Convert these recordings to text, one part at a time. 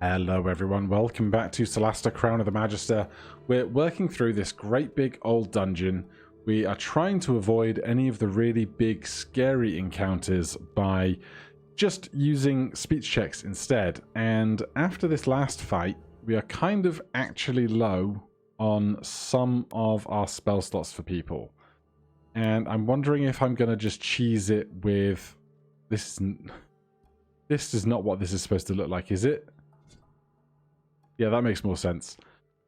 Hello everyone, welcome back to Solasta Crown of the Magister. We're working through this great big old dungeon. We are trying to avoid any of the really big scary encounters by just using speech checks instead. And after this last fight, we are kind of actually low on some of our spell slots for people. And I'm wondering if I'm going to just cheese it with... This is not what this is supposed to look like, is it? Yeah, that makes more sense.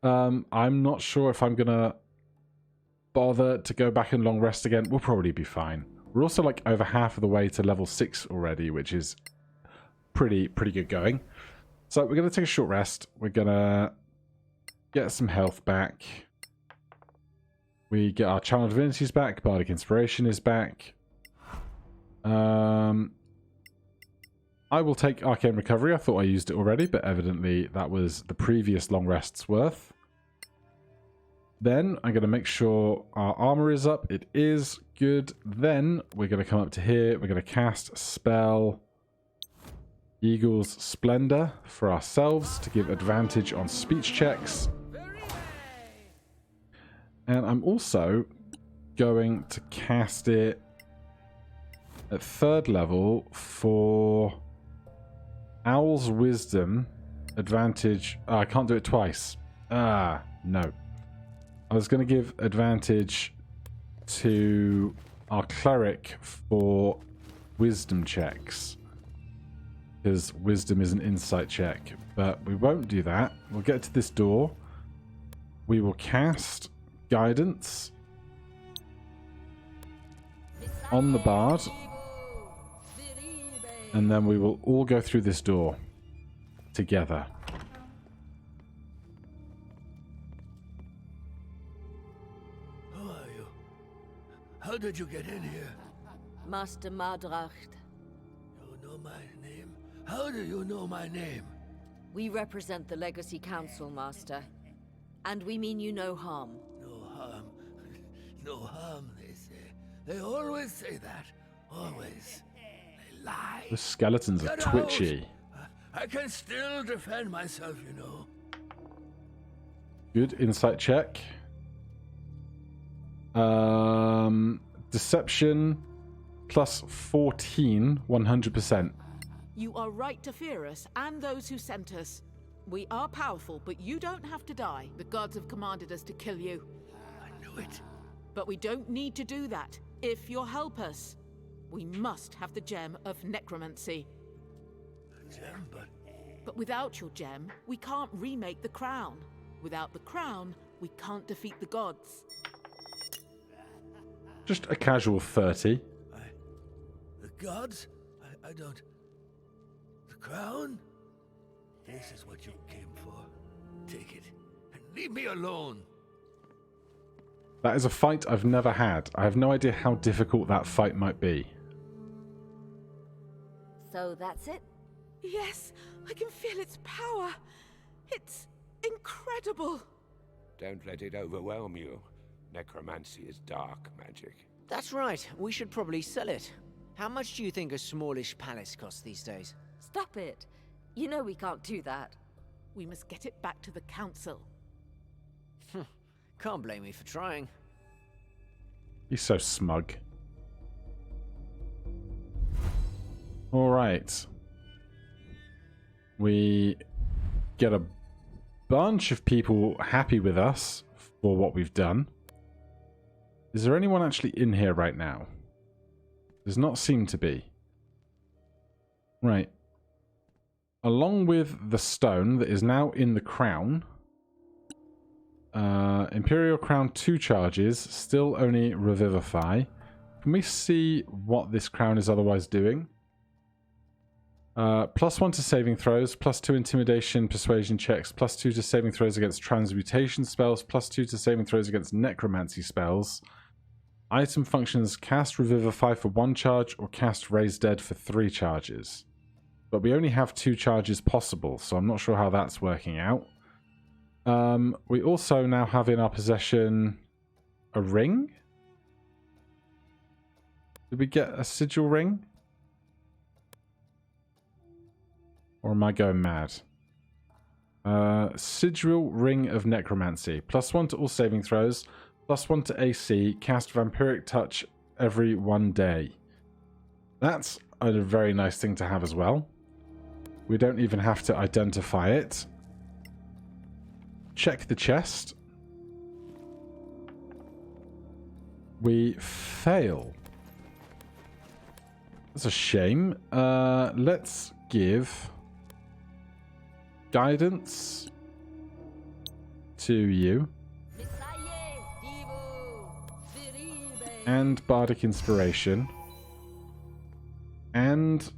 I'm not sure if I'm gonna bother to go back and long rest again. We'll probably be fine. We're also like over half of the way to level 6 already, which is pretty good going. So we're gonna take a short rest. We're gonna get some health back. We get our Channel Divinities back. Bardic Inspiration is back. I will take Arcane Recovery. I thought I used it already, but evidently that was the previous long rest's worth. Then I'm going to make sure our armor is up. It is good. Then we're going to come up to here. We're going to cast spell Eagle's Splendor for ourselves to give advantage on speech checks. And I'm also going to cast it at 3rd level for Owl's Wisdom advantage. Oh, I can't do it twice. No. I was going to give advantage to our Cleric for Wisdom checks, because Wisdom is an insight check, but we won't do that. We'll get to this door. We will cast Guidance on the Bard. And then we will all go through this door together. Who are you? How did you get in here? Master Madracht. You know my name? How do you know my name? We represent the Legacy Council, Master. And we mean you no harm. No harm. No harm, they say. They always say that. Always. They lie. The skeletons are Get twitchy. out. I can still defend myself, you know. Good insight check. Deception plus 14, 100%. You are right to fear us and those who sent us. We are powerful, but you don't have to die. The gods have commanded us to kill you. I knew it. But we don't need to do that. If you'll help us, we must have the gem of necromancy. A gem, But without your gem, we can't remake the crown. Without the crown, we can't defeat the gods. Just a casual 30. The gods? I don't... The crown? This is what you came for. Take it. And leave me alone. That is a fight I've never had. I have no idea how difficult that fight might be. So that's it? Yes, I can feel its power. It's incredible. Don't let it overwhelm you. Necromancy is dark magic. That's right. We should probably sell it. How much do you think a smallish palace costs these days? Stop it. You know we can't do that. We must get it back to the council. Can't blame me for trying. He's so smug. Alright. We get a bunch of people happy with us for what we've done. Is there anyone actually in here right now? Does not seem to be. Right. Along with the stone that is now in the crown, Imperial Crown 2 charges, still only revivify. Can we see what this crown is otherwise doing? +1 to saving throws, +2 intimidation, persuasion checks, +2 to saving throws against transmutation spells, +2 to saving throws against necromancy spells. Item functions: cast Revivify for 1 charge or cast Raise Dead for 3 charges. But we only have 2 charges possible, so I'm not sure how that's working out. We also now have in our possession a ring. Did we get a sigil ring? Or am I going mad? Sigil Ring of Necromancy. +1 to all saving throws. +1 to AC. Cast Vampiric Touch every 1 day. That's a very nice thing to have as well. We don't even have to identify it. Check the chest. We fail. That's a shame. Let's give guidance to you. And Bardic Inspiration. And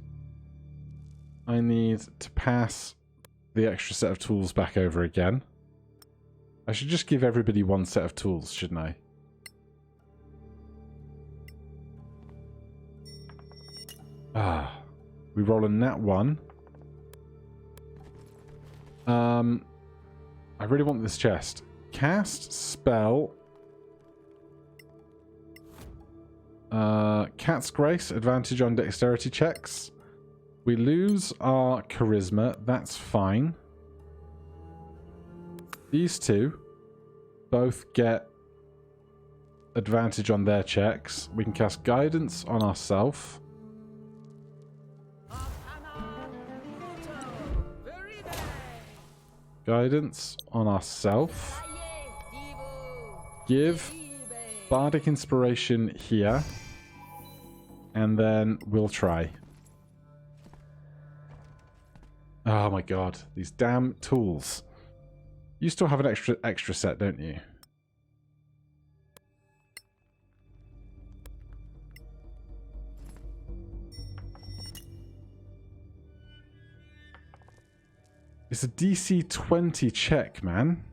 I need to pass the extra set of tools back over again. I should just give everybody 1 set of tools, shouldn't I? We roll a nat 1. I really want this chest. Cast spell. Cat's Grace, advantage on dexterity checks. We lose our charisma, that's fine. These two both get advantage on their checks. We can cast guidance on ourselves. Guidance on ourselves. Give Bardic Inspiration here. And then we'll try. Oh my god, these damn tools. You still have an extra set, don't you? It's a DC 20 check, man.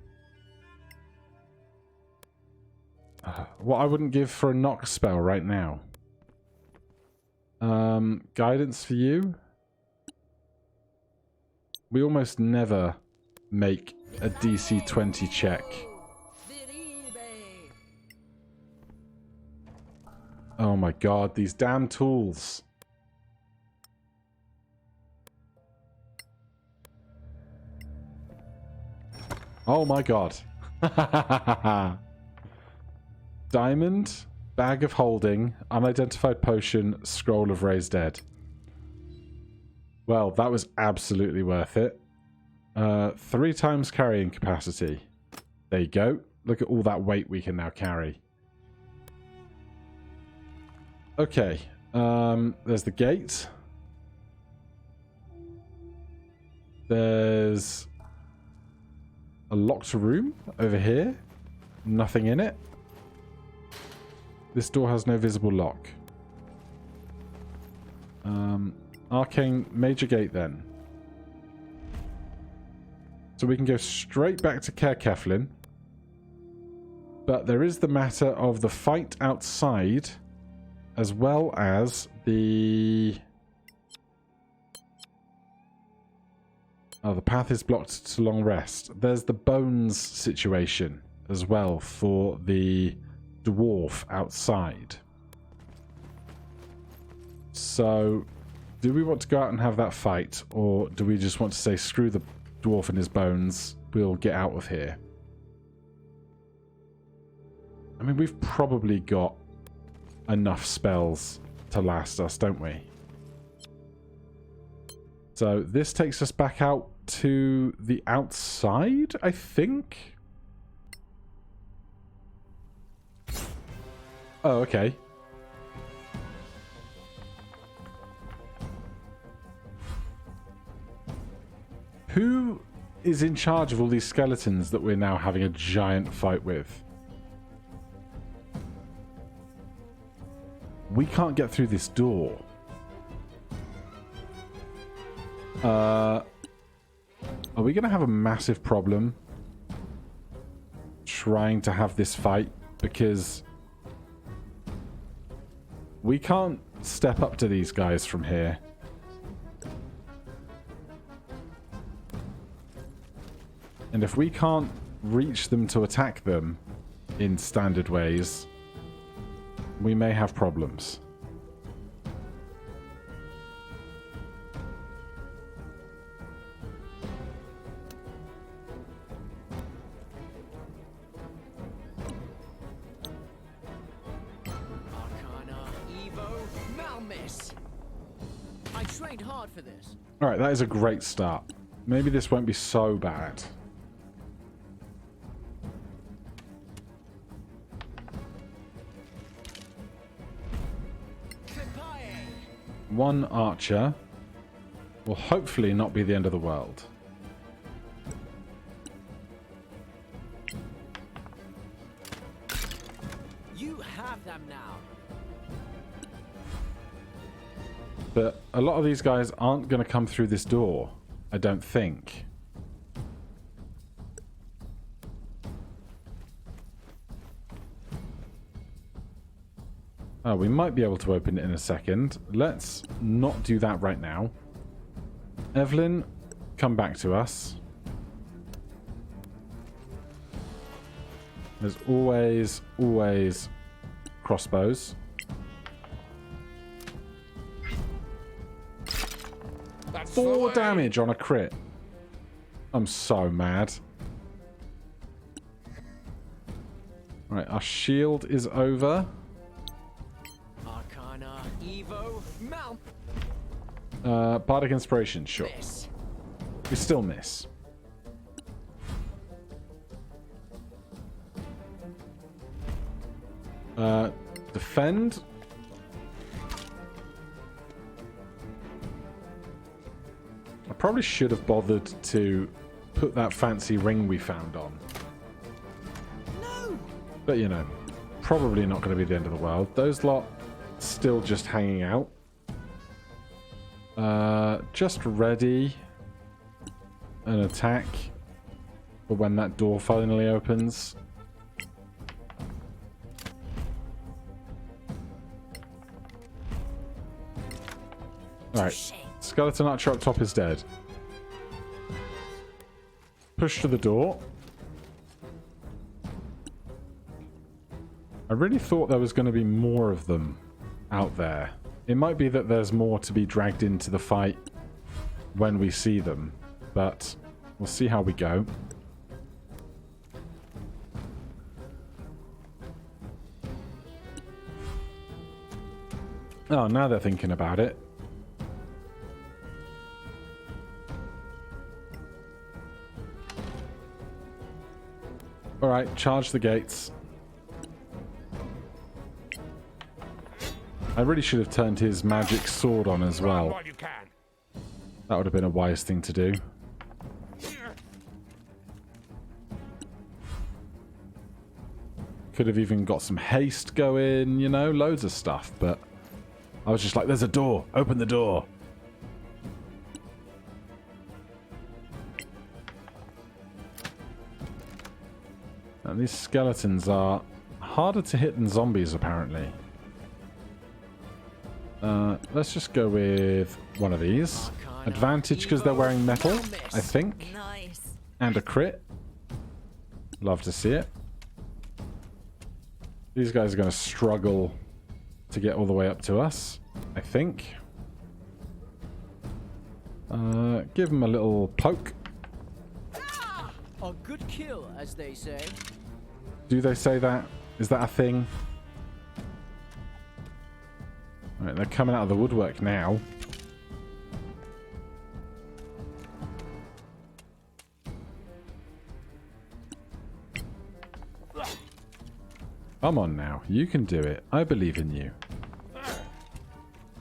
What I wouldn't give for a knock spell right now. Guidance for you. We almost never make a DC 20 check. Oh my god, these damn tools. Oh my god. Diamond, Bag of Holding, Unidentified Potion, Scroll of Raised Dead. Well, that was absolutely worth it. 3 times carrying capacity. There you go. Look at all that weight we can now carry. Okay. There's the gate. There's a locked room over here. Nothing in it. This door has no visible lock. Arcane Major Gate then. So we can go straight back to Caer Keflin. But there is the matter of the fight outside, as well as the... Oh, the path is blocked to long rest. There's the bones situation as well for the dwarf outside. So, do we want to go out and have that fight, or do we just want to say, screw the dwarf and his bones, we'll get out of here? I mean, we've probably got enough spells to last us, don't we? So, this takes us back out to the outside, I think? Oh, okay. Who is in charge of all these skeletons that we're now having a giant fight with? We can't get through this door. Are we going to have a massive problem trying to have this fight? Because we can't step up to these guys from here. And if we can't reach them to attack them in standard ways, we may have problems. miss. I trained hard for this. Alright, that is a great start. Maybe this won't be so bad. One archer will hopefully not be the end of the world. You have them now. But a lot of these guys aren't going to come through this door, I don't think. Oh, we might be able to open it in a second. Let's not do that right now. Evelyn, come back to us. There's always crossbows. That's 4 damage on a crit. I'm so mad. Right, our shield is over. Arcana, Evo, Mount. Bardic Inspiration, sure. Miss. We still miss. Defend. I probably should have bothered to put that fancy ring we found on. No. But, you know, probably not going to be the end of the world. Those lot still just hanging out. Just ready an attack for when that door finally opens. Alright, skeleton archer up top is dead. Push to the door. I really thought there was going to be more of them out there. It might be that there's more to be dragged into the fight when we see them, but we'll see how we go. Oh, now they're thinking about it. Alright, charge the gates. I really should have turned his magic sword on as well. While you can. That would have been a wise thing to do. Could have even got some haste going, you know, loads of stuff, but I was just like, there's a door, open the door. And these skeletons are harder to hit than zombies, apparently. Let's just go with one of these. Advantage because they're wearing metal, I think. Nice. And a crit. Love to see it. These guys are going to struggle to get all the way up to us, I think. Give them a little poke. A good kill, as they say. Do they say that? Is that a thing? Alright, they're coming out of the woodwork now. Come on now, you can do it. I believe in you.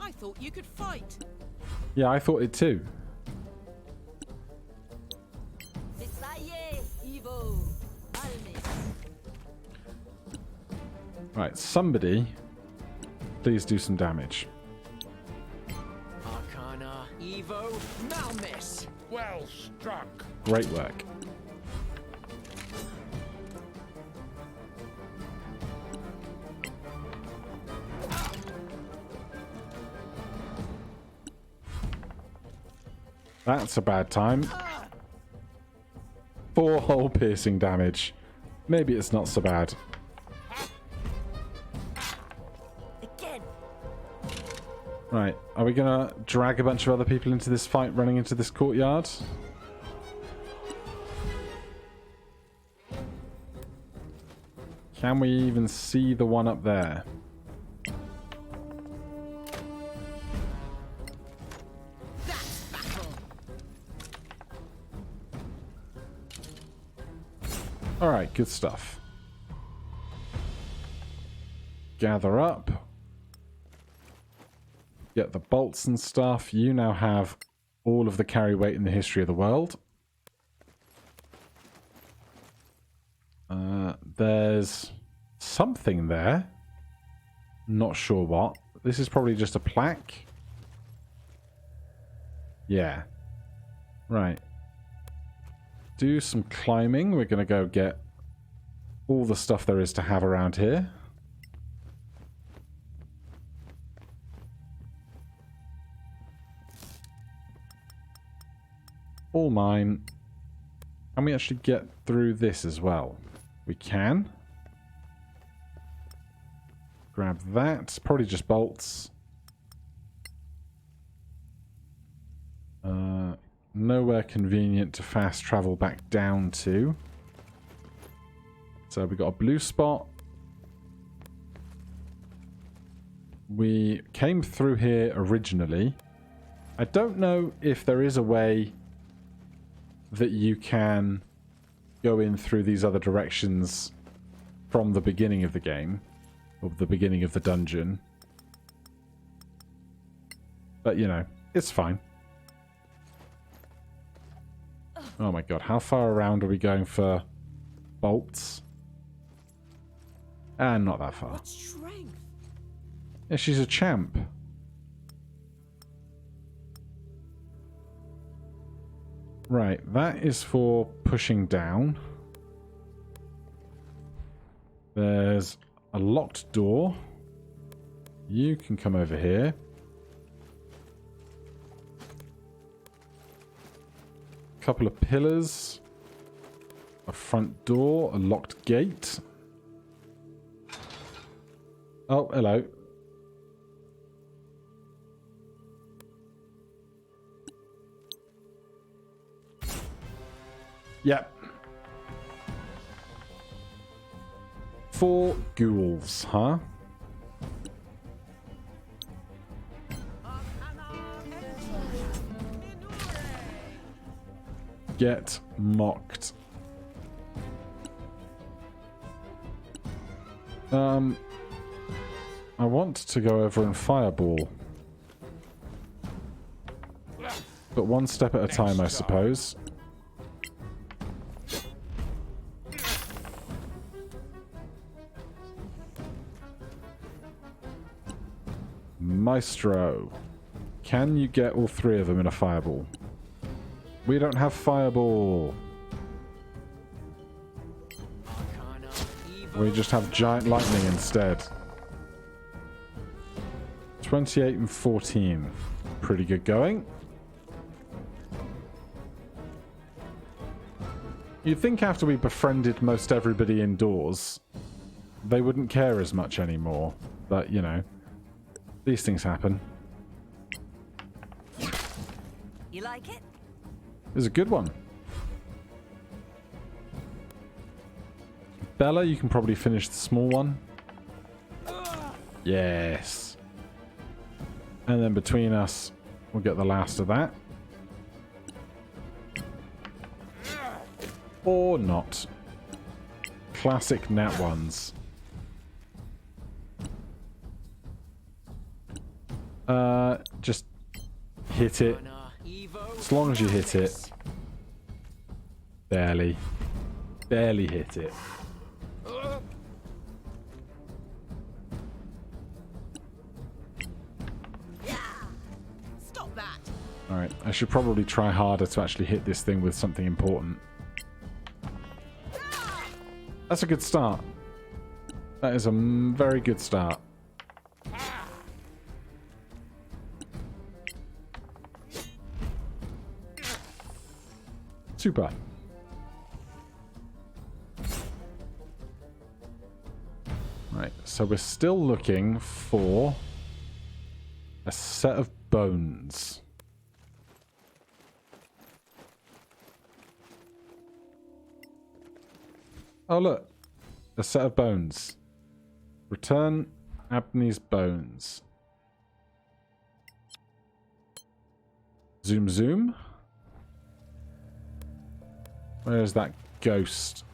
I thought you could fight. Yeah, I thought it too. Right, somebody, please do some damage. Arcana, Evo, Malmiss. Well struck. Great work. That's a bad time. 4 hole piercing damage. Maybe it's not so bad. Right, are we gonna drag a bunch of other people into this fight running into this courtyard? Can we even see the one up there? Alright, good stuff. Gather up. Get the bolts and stuff. You now have all of the carry weight in the history of the world. There's something there. Not sure what. This is probably just a plaque. Yeah. Right. Do some climbing. We're going to go get all the stuff there is to have around here. All mine. Can we actually get through this as well? We can. Grab that. Probably just bolts. Nowhere convenient to fast travel back down to. So we got a blue spot. We came through here originally. I don't know if there is a way that you can go in through these other directions from the beginning of the game, or the beginning of the dungeon. But, you know, it's fine. Oh my god, how far around are we going for bolts? And not that far. What strength? Yeah, she's a champ. Right, that is for pushing down. There's a locked door. You can come over here. A couple of pillars. A front door. A locked gate. Oh, hello. Yep. 4 ghouls, huh? Get mocked. I want to go over and fireball. But one step at a time, I suppose. Maestro. Can you get all 3 of them in a fireball? We don't have fireball. We just have giant lightning instead. 28 and 14. Pretty good going. You'd think after we befriended most everybody indoors, they wouldn't care as much anymore. But, you know, these things happen. You like it? It was a good one. Bella, you can probably finish the small one. Yes. And then between us, we'll get the last of that. Or not. Classic nat ones. Just hit it. As long as you hit it. Barely. Barely hit it. Stop that. Alright, I should probably try harder to actually hit this thing with something important. That's a good start. That is a very good start. Super. Right, so we're still looking for a set of bones. Oh, look. A set of bones. Return Abney's bones. Zoom, zoom. Where is that ghost?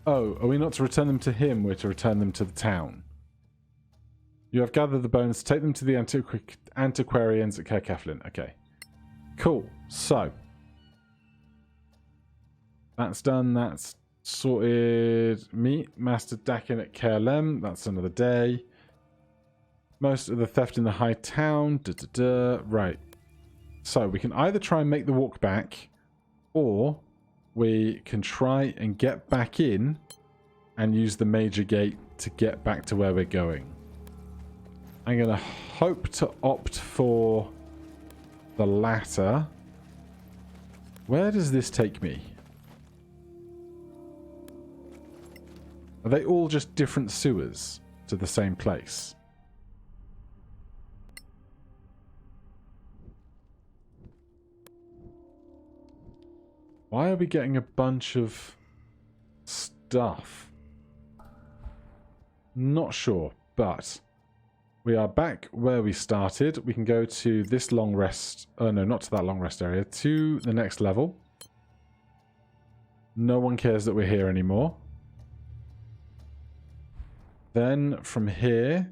Oh, are we not to return them to him? We're to return them to the town. You have gathered the bones. Take them to the antiquarians at Caerceflin. Okay. Cool. So. That's done. That's sorted. Meet Master Dakin at Caerlem. That's another day. Most of the theft in the high town. Right. So we can either try and make the walk back, or we can try and get back in and use the major gate to get back to where we're going. I'm going to hope to opt for the latter. Where does this take me? Are they all just different sewers to the same place? Why are we getting a bunch of stuff? Not sure, but we are back where we started. We can go to this long rest. Oh no, not to that long rest area. To the next level. No one cares that we're here anymore. Then from here,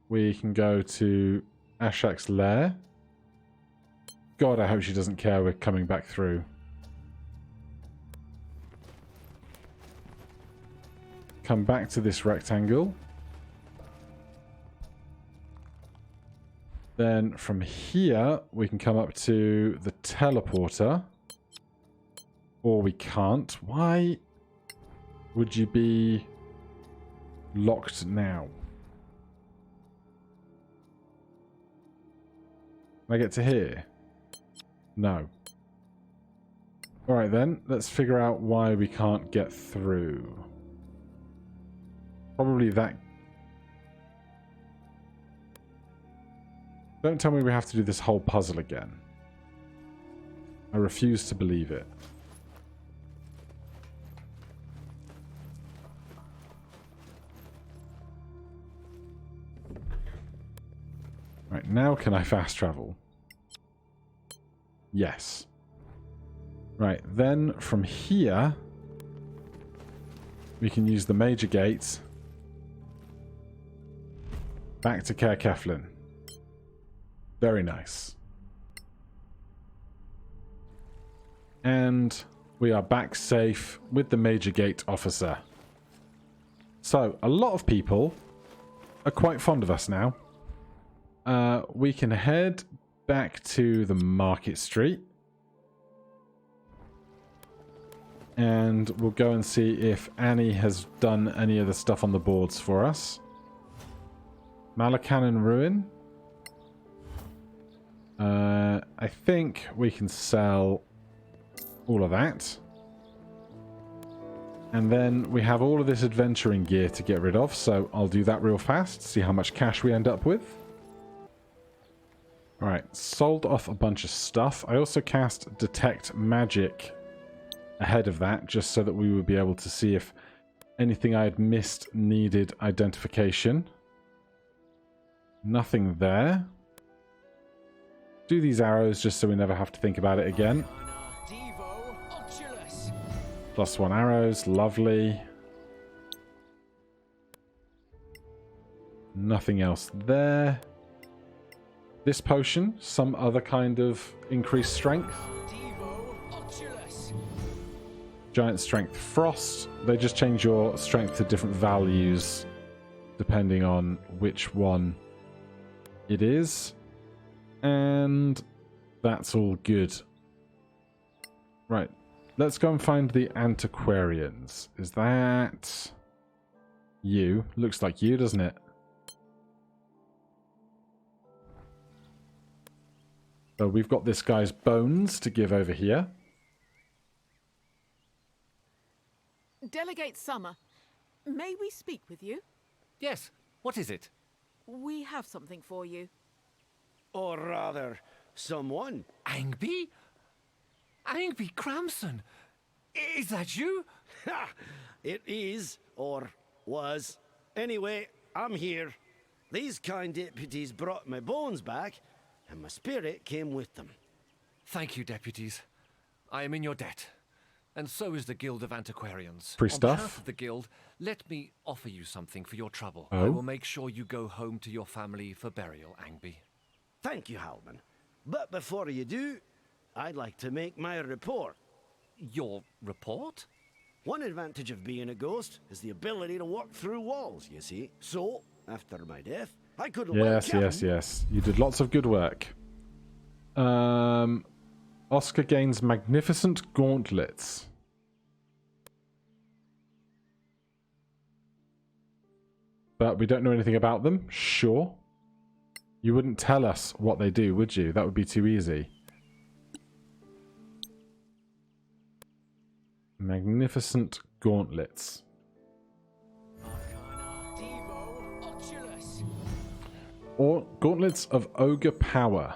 we can go to Ashak's lair. God, I hope she doesn't care we're coming back through. Come back to this rectangle. Then from here, we can come up to the teleporter. Or we can't. Why would you be locked now? Can I get to here? No. Alright then, let's figure out why we can't get through. Probably that. Don't tell me we have to do this whole puzzle again. I refuse to believe it. Right, now can I fast travel? Yes. Right, then from here, we can use the major gate back to Caerceflin. Very nice. And we are back safe with the major gate officer. So, a lot of people are quite fond of us now. We can head back to the market street. And we'll go and see if Annie has done any of the stuff on the boards for us. Malacanon Ruin. I think we can sell all of that. And then we have all of this adventuring gear to get rid of, so I'll do that real fast, see how much cash we end up with. Alright, sold off a bunch of stuff. I also cast Detect Magic ahead of that, just so that we would be able to see if anything I had missed needed identification. Nothing there. Do these arrows just so we never have to think about it again. +1 arrows, lovely. Nothing else there. This potion, some other kind of increased strength. Giant strength frost. They just change your strength to different values depending on which one it is. And that's all good. Right. Let's go and find the antiquarians. Is that you? Looks like you, doesn't it? So we've got this guy's bones to give over here. Delegate Summer, may we speak with you? Yes. What is it? We have something for you. Or rather, someone. Angby? Angby Cramson? Is that you? Ha! It is, or was. Anyway, I'm here. These kind deputies brought my bones back, and my spirit came with them. Thank you, deputies. I am in your debt. and so is the Guild of Antiquarians. Free On stuff. behalf of the Guild, let me offer you something for your trouble. Oh. I will make sure you go home to your family for burial, Angby. Thank you, Halman. But before you do, I'd like to make my report. Your report? One advantage of being a ghost is the ability to walk through walls, you see. So, after my death, I could Yes. You did lots of good work. Oscar gains magnificent gauntlets. But we don't know anything about them. Sure. You wouldn't tell us what they do, would you? That would be too easy. Magnificent gauntlets. Or gauntlets of ogre power.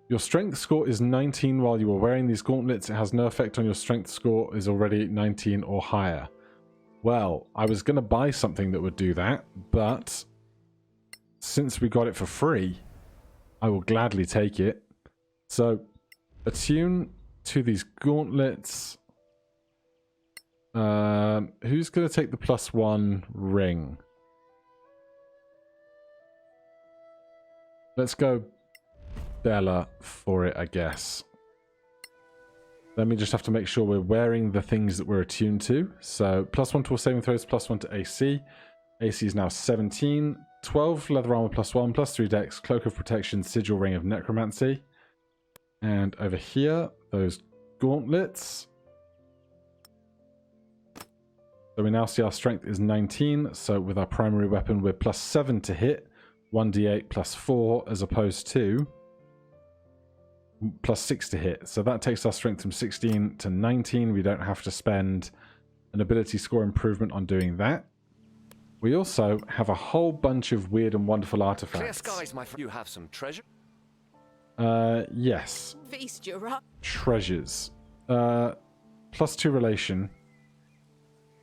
Your strength score is 19 while you are wearing these gauntlets. It has no effect on your strength score is already 19 or higher. Well, I was going to buy something that would do that, but since we got it for free, I will gladly take it. So, attune to these gauntlets. Who's going to take the +1 ring? Let's go Bella for it, I guess. Then we just have to make sure we're wearing the things that we're attuned to. So, +1 to all saving throws, +1 to AC. AC is now 17. 12 leather armor +1, +3 dex, cloak of protection, sigil ring of necromancy. And over here, those gauntlets. So we now see our strength is 19. So with our primary weapon, we're +7 to hit, 1d8 +4, as opposed to +6 to hit. So that takes our strength from 16 to 19. We don't have to spend an ability score improvement on doing that. We also have a whole bunch of weird and wonderful artifacts. Clear skies, my friend. You have some treasure? Yes. Feast your up. Treasures. +2 relation.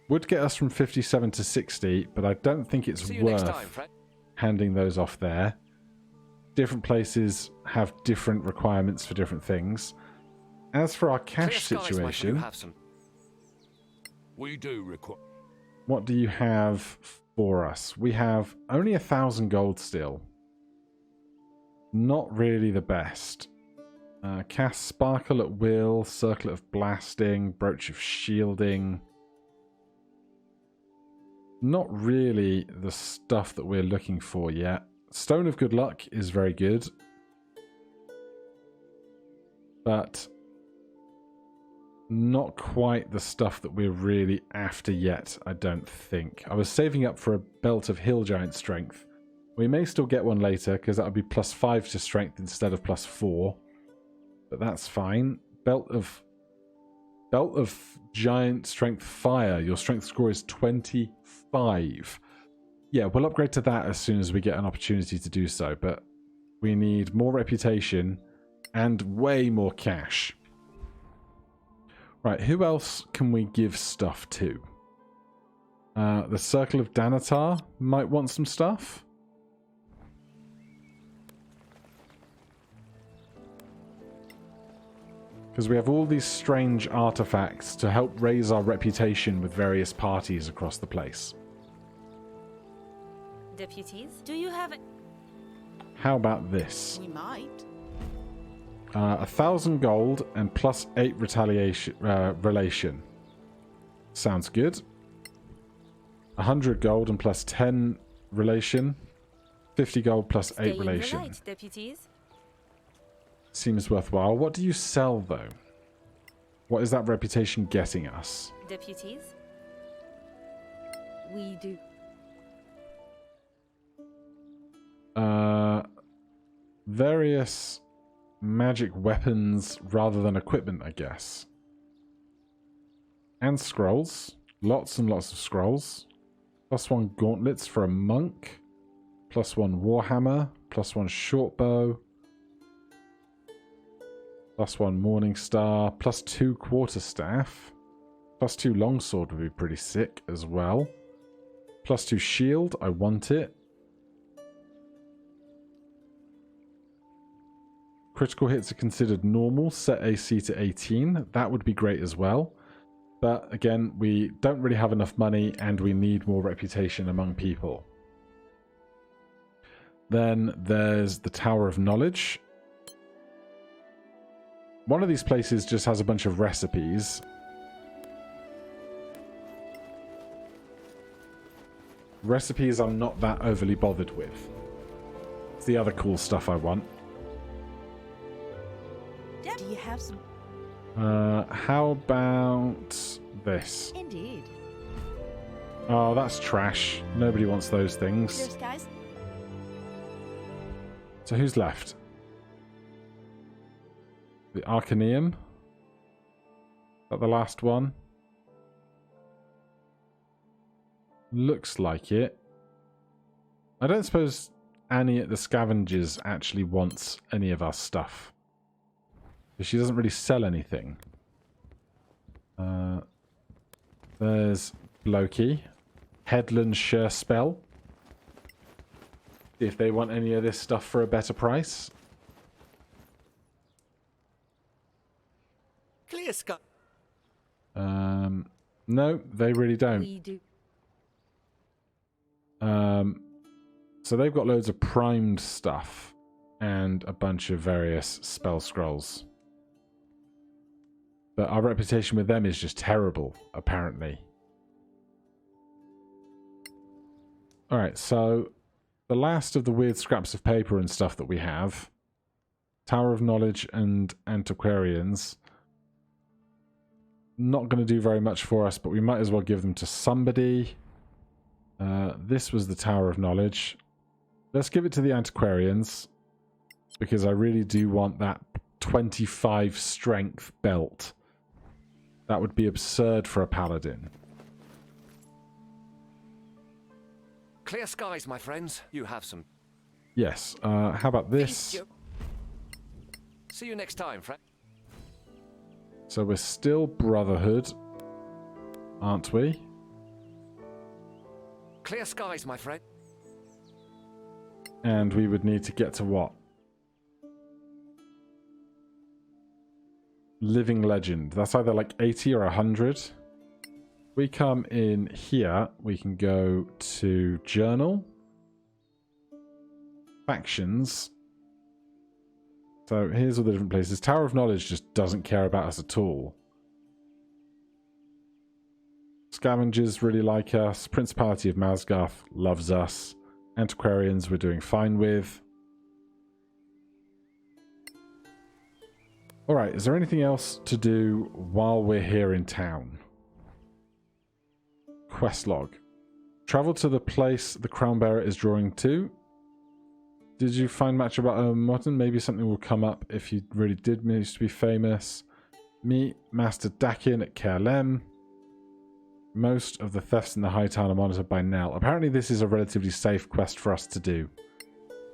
Would get us from 57 to 60, but I don't think it's See you next time, worth friend. handing those off there. Different places have different requirements for different things. As for our cash Clear skies, my friend. You situation, have some. We do require... what do you have for us? We have only 1,000 gold still. Not really the best. Cast Sparkle at will, Circlet of Blasting, Brooch of Shielding. Not really the stuff that we're looking for yet. Stone of Good Luck is very good. But not quite the stuff that we're really after yet, I don't think. I was saving up for a Belt of Hill Giant Strength. We may still get one later, because that would be +5 to Strength instead of +4. But that's fine. Belt of Giant Strength Fire. Your strength score is 25. Yeah, we'll upgrade to that as soon as we get an opportunity to do so. But we need more reputation and way more cash. Right, who else can we give stuff to? The Circle of Danatar might want some stuff. Because we have all these strange artifacts to help raise our reputation with various parties across the place. Deputies, do you have... How about this? We might. 1,000 gold and +8 retaliation relation. Sounds good. 100 gold and +10 relation. 50 gold +8 relation. Right, deputies. Seems worthwhile. What do you sell, though? What is that reputation getting us? Deputies? We do. Various magic weapons rather than equipment, I guess. And scrolls. Lots and lots of scrolls. +1 gauntlets for a monk. +1 warhammer. +1 shortbow. +1 morning star. +2 quarterstaff. +2 longsword would be pretty sick as well. +2 shield. I want it. critical hits are considered normal, set AC to 18. That would be great as well. But again, we don't really have enough money and we need more reputation among people. Then there's the Tower of Knowledge. One of these places just has a bunch of recipes. Recipes I'm not that overly bothered with. It's the other cool stuff I want. Do you have some? How about this? Indeed. Oh, that's trash. Nobody wants those things. Cheers, guys. So who's left? The Arcaneum. Is that the last one? Looks like it. I don't suppose Annie at the Scavengers actually wants any of our stuff. Because she doesn't really sell anything. There's Loki. Headland Sure Spell. See if they want any of this stuff for a better price. Clear sky. No, they really don't. We do. So they've got loads of primed stuff and a bunch of various spell scrolls. But our reputation with them is just terrible, apparently. Alright, so the last of the weird scraps of paper and stuff that we have, Tower of Knowledge and Antiquarians, not going to do very much for us, but we might as well give them to somebody. This was the Tower of Knowledge. Let's give it to the Antiquarians, because I really do want that 25 strength belt. That would be absurd for a Paladin. Clear skies, my friends. You have some. Yes, how about this? See you next time, friend. So we're still Brotherhood, aren't we? Clear skies, my friend. And we would need to get to what? Living Legend. That's either like 80 or 100. We come in here, we can go to Journal. Factions. So here's all the different places. Tower of Knowledge just doesn't care about us at all. Scavengers really like us. Principality of Masgarth loves us. Antiquarians we're doing fine with. Alright, is there anything else to do while we're here in town? Quest log. Travel to the place the Crown Bearer is drawing to. Did you find much about Modern? Maybe something will come up if you really did manage to be famous. Meet Master Dakin at Kerlem. Most of the thefts in the High Town are monitored by Nell. Apparently this is a relatively safe quest for us to do.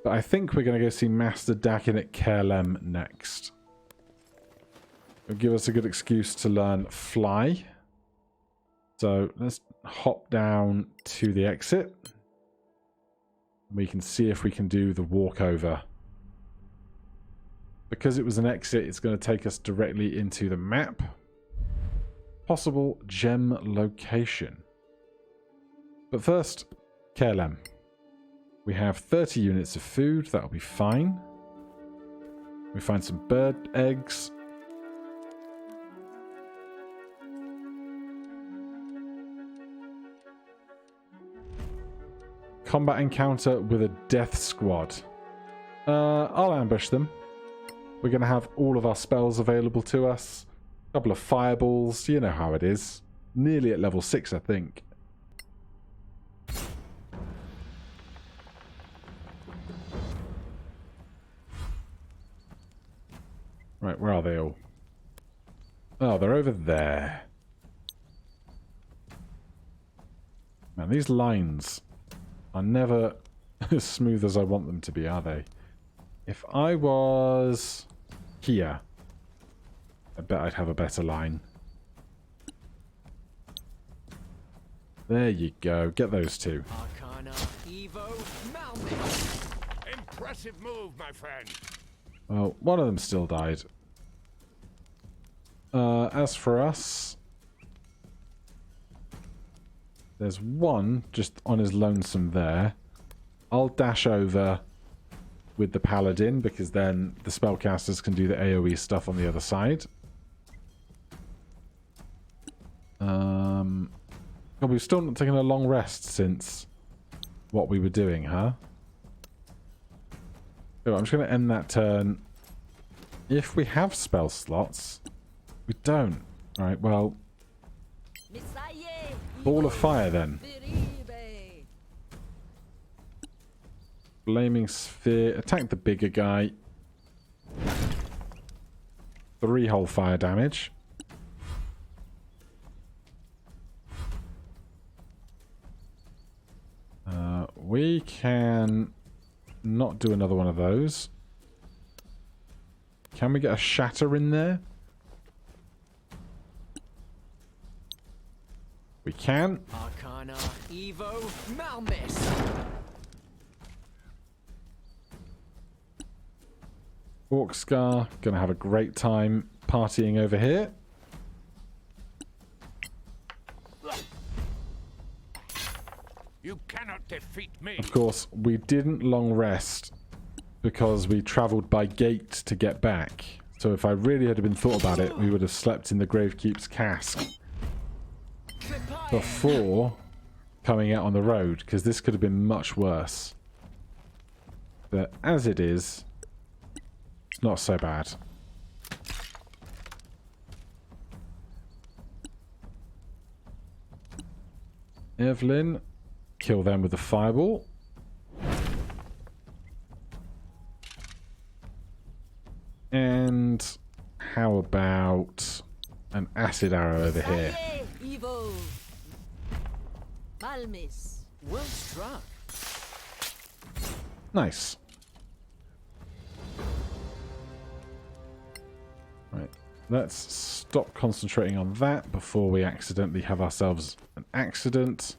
But I think we're going to go see Master Dakin at Kerlem next. It'll give us a good excuse to learn Fly. So let's hop down to the exit. We can see if we can do the walkover. Because it was an exit, it's going to take us directly into the map. Possible gem location. But first, Kerlem. We have 30 units of food, that'll be fine. We find some bird eggs. Combat encounter with a death squad. I'll ambush them. We're going to have all of our spells available to us. A couple of fireballs, you know how it is. Nearly at level 6, I think. Right, where are they all? Oh, they're over there. Man, these lines are never as smooth as I want them to be, are they? If I was here, I bet I'd have a better line. There you go. Get those two. Arcana, Evo, Malmix. Impressive move, my friend. Well, one of them still died. As for us, there's one just on his lonesome there. I'll dash over with the Paladin because then the spellcasters can do the AoE stuff on the other side. God, we've still not taken a long rest since what we were doing, huh? So I'm just going to end that turn. If we have spell slots, we don't. Right, well, Ball of Fire then. Flaming Sphere. Attack the bigger guy. 3 whole fire damage. We can not do another one of those. Can we get a shatter in there? We can. Arcana, Evo, Malmis. Orc Scar, gonna have a great time partying over here. You cannot defeat me. Of course, we didn't long rest because we travelled by gate to get back. So if I really had been thought about it, we would have slept in the Gravekeep's cask before coming out on the road, because this could have been much worse. But as it is, it's not so bad. Evelyn, kill them with the fireball. And how about an acid arrow over here? Evo. Malmis. Well struck. Nice. Right. Let's stop concentrating on that before we accidentally have ourselves an accident.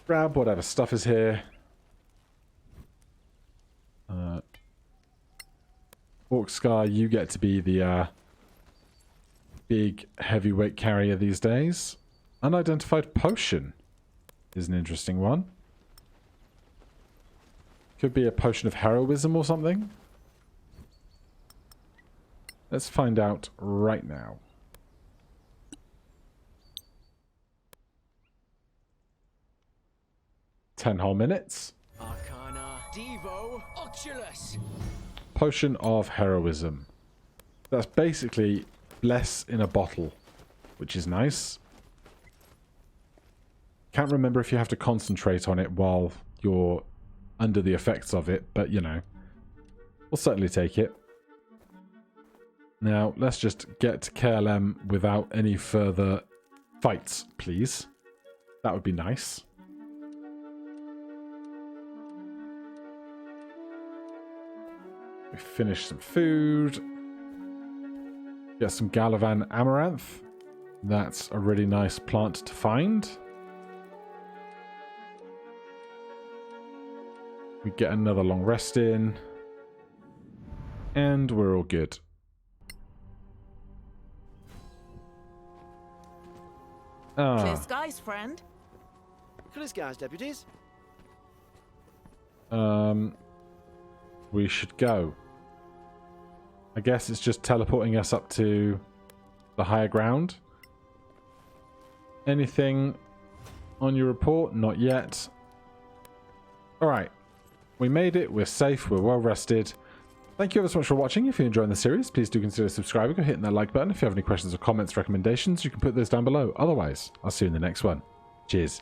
Grab whatever stuff is here. Orc Scar, you get to be the big heavyweight carrier these days. Unidentified potion is an interesting one. Could be a potion of heroism or something. Let's find out right now. 10 whole minutes. Arcana, Devo, Oculus. Potion of heroism. That's basically bless in a bottle, which is nice. Can't remember if you have to concentrate on it while you're under the effects of it, but you know, we'll certainly take it. Now, let's just get to KLM without any further fights, please. That would be nice. We finish some food. Get some Galavan Amaranth. That's a really nice plant to find. We get another long rest in. And we're all good. Clear skies, friend. Clear skies, deputies. We should go. I guess it's just teleporting us up to the higher ground. Anything on your report? Not yet. Alright. We made it. We're safe. We're well rested. Thank you ever so much for watching. If you're enjoying the series, please do consider subscribing or hitting that like button. If you have any questions or comments, recommendations, you can put those down below. Otherwise, I'll see you in the next one. Cheers.